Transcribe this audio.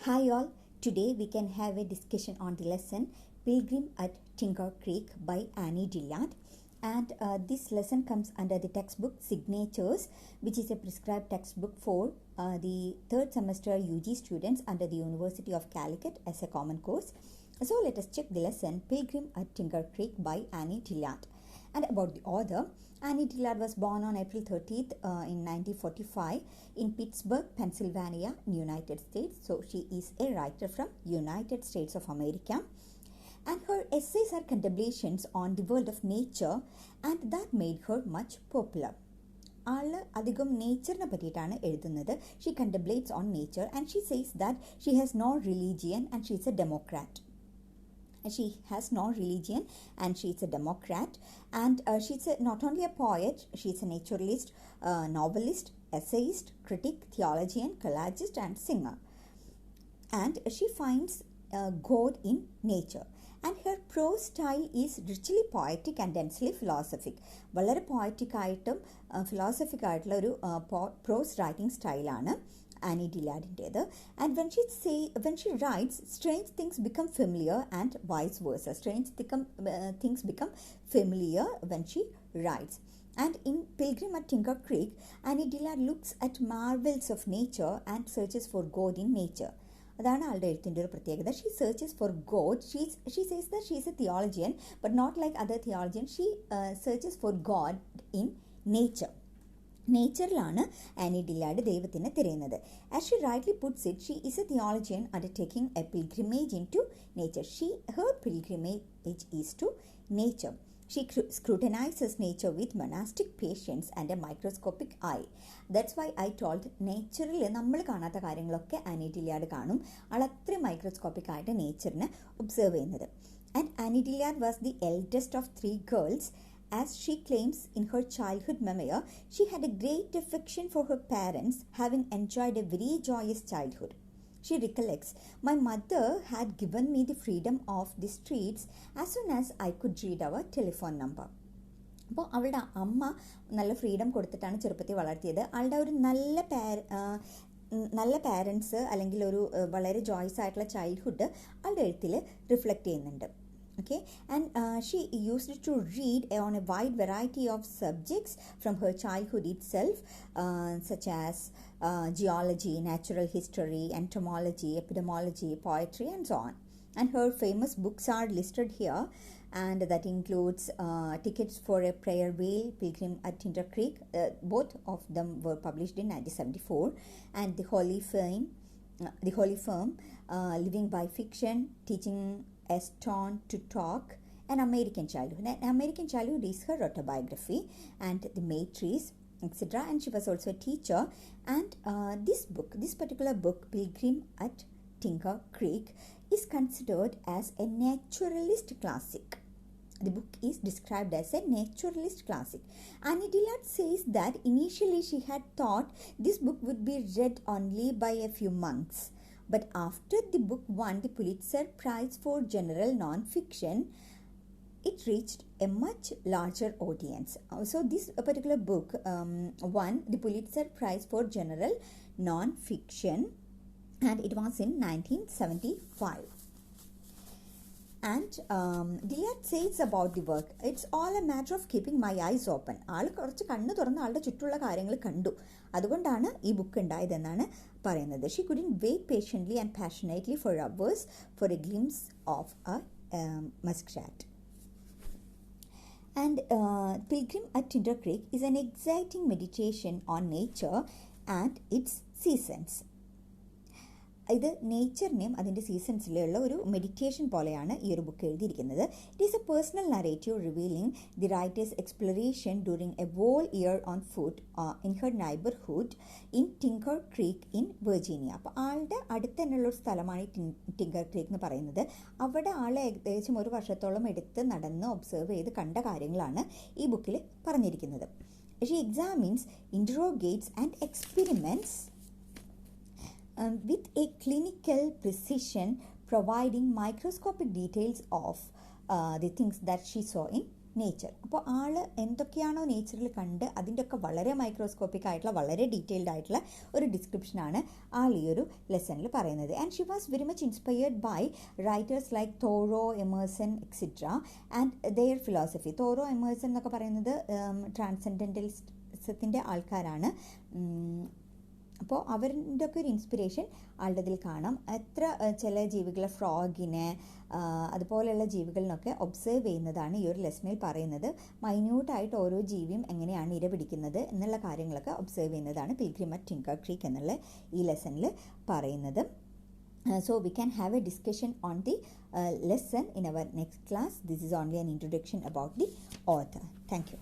Hi all, today we can have a discussion on the lesson Pilgrim at Tinker Creek by Annie Dillard, and this lesson comes under the textbook Signatures, which is a prescribed textbook for the third semester UG students under the University of Calicut as a common course. So let us check the lesson Pilgrim at Tinker Creek by Annie Dillard. And about the author, Annie Dillard was born on April 30th in 1945 in Pittsburgh, Pennsylvania, United States. So she is a writer from United States of America. And her essays are contemplations on the world of nature, and that made her much popular. ആള് അധികം നേച്ചറിനെ പറ്റിയിട്ടാണ് എഴുതുന്നത്. She contemplates on nature and she says that she has no religion and she is a Democrat. She has no religion and she is a Democrat, and she's not only a poet, she's a naturalist, novelist, essayist, critic, theologian, collagist and singer. And she finds God in nature. And her prose style is richly poetic and densely philosophic. വളരെ poetic ആയിട്ടും philosophic ആയിട്ടുള്ള ഒരു പ്രോസ് writing സ്റ്റൈലാണ് Annie Dillard's. And when she writes, strange things become familiar and vice versa. Strange things become familiar when she writes. And in Pilgrim at Tinker Creek, Annie Dillard looks at marvels of nature and searches for God in nature. അതാണ് ആളുടെ എഴുത്തിൻ്റെ ഒരു പ്രത്യേകത. She searches for God. She says that she is a theologian but not like other theologian. She searches for God in nature. നേച്ചറിലാണ് Annie Dillard ദൈവത്തിനെ തിരയുന്നത്. As she rightly puts it, she is a theologian undertaking a pilgrimage into nature. Her pilgrimage is to nature. She scrutinizes nature with monastic patience and a microscopic eye. That's why I told നേച്ചറിൽ നമ്മൾ കാണാത്ത കാര്യങ്ങളൊക്കെ Annie ഡില്ലാർഡ് കാണും. ആൾ അത്രയും microscopic ആയിട്ട് നേച്ചറിനെ observe ചെയ്യുന്നത്. And Annie Dillard was the eldest of 3 girls. As she claims in her childhood memoir, she had a great affection for her parents, having enjoyed a very joyous childhood. She recollects, my mother had given me the freedom of the streets as soon as I could read our telephone number. അപ്പോൾ അവളുടെ അമ്മ നല്ല freedom കൊടുത്തിട്ടാണ് ചെറുപ്പത്തിൽ വളർത്തിയത്. ആളുടെ ഒരു നല്ല പാരൻസ് അല്ലെങ്കിൽ ഒരു വളരെ ജോയ്സ് ആയിട്ടുള്ള ചൈൽഡ്ഹുഡ് ആളുടെ എഴുത്തിൽ റിഫ്ലക്റ്റ് ചെയ്യുന്നുണ്ട്. Okay, and she used to read on a wide variety of subjects from her childhood itself, such as geology, natural history, entomology, epidemiology, poetry and so on. And her famous books are listed here, and that includes Tickets for a Prayer Wheel, Pilgrim at Tinker Creek. Both of them were published in 1974, and The Holy Firm, Living by Fiction, Teaching a Stone to Talk, An American Childhood. An American Childhood is her autobiography, and The Matrice, etc. And she was also a teacher. And this particular book, Pilgrim at Tinker Creek, is considered as a naturalist classic. The book is described as a naturalist classic. Annie Dillard says that initially she had thought this book would be read only by a few monks. But after the book won the Pulitzer Prize for General Non-Fiction, it reached a much larger audience. So this particular book won the Pulitzer Prize for General Non-Fiction, and it was in 1975. And Dillard says about the work, it's all a matter of keeping my eyes open. ആൾ കുറച്ച് കണ്ണ് തുറന്ന് ആളുടെ ചുറ്റുള്ള കാര്യങ്ങൾ കണ്ടു, അതുകൊണ്ടാണ് ഈ book ഉണ്ടായതെന്നാണ് പറയുന്നത്. She couldn't wait patiently and passionately for hours for a glimpse of a muskrat. And Pilgrim at Tinker Creek is an exciting meditation on nature and its seasons. ഇത് നേച്ചറിനെയും അതിൻ്റെ സീസൺസിലുള്ള ഒരു മെഡിറ്റേഷൻ പോലെയാണ് ഈ ഒരു ബുക്ക് എഴുതിയിരിക്കുന്നത്. It is a personal narrative revealing the writer's exploration during a whole year on food in her neighbourhood in Tinker Creek in Virginia. അപ്പോൾ ആളുടെ അടുത്ത് തന്നെയുള്ള ഒരു സ്ഥലമാണ് ഈ ടിങ്കർ ക്രീക്ക് എന്ന് പറയുന്നത്. അവിടെ ആൾ ഏകദേശം ഒരു വർഷത്തോളം എടുത്ത് നടന്ന് ഒബ്സർവ് ചെയ്ത് കണ്ട കാര്യങ്ങളാണ് ഈ ബുക്കിൽ പറഞ്ഞിരിക്കുന്നത്. She examines, interrogates and experiments with a clinical precision, providing microscopic details of the things that she saw in nature. അപ്പോൾ ആൾ എന്തൊക്കെയാണോ നേച്ചറിൽ കണ്ട് അതിൻ്റെയൊക്കെ വളരെ മൈക്രോസ്കോപ്പിക് ആയിട്ടുള്ള വളരെ ഡീറ്റെയിൽഡ് ആയിട്ടുള്ള ഒരു ഡിസ്ക്രിപ്ഷനാണ് ആൾ ഈ ഒരു ലെസണിൽ പറയുന്നത്. And she was very much inspired by writers like Thoreau, Emerson etcetera and their philosophy. Thoreau, Emerson എന്നൊക്കെ പറയുന്നത് ട്രാൻസെൻഡൻ്റലിസത്തിൻ്റെ ആൾക്കാരാണ്. അപ്പോൾ അവരുടെ ഒക്കെ ഒരു ഇൻസ്പിറേഷൻ ആളുടെ ഇതിൽ കാണാം. എത്ര ചില ജീവികളെ, ഫ്രോഗിനെ, അതുപോലെയുള്ള ജീവികളിനൊക്കെ ഒബ്സേർവ് ചെയ്യുന്നതാണ് ഈ ഒരു ലെസണിൽ പറയുന്നത്. മൈന്യൂട്ടായിട്ട് ഓരോ ജീവിയും എങ്ങനെയാണ് ഇരപിടിക്കുന്നത് എന്നുള്ള കാര്യങ്ങളൊക്കെ ഒബ്സേർവ് ചെയ്യുന്നതാണ് പിൽഗ്രിം അറ്റ് ടിങ്കർ ക്രീക്ക് എന്നുള്ള ഈ ലെസണിൽ പറയുന്നത്. So we can have a discussion on the lesson in our next class. This is only an introduction about the author. Thank you.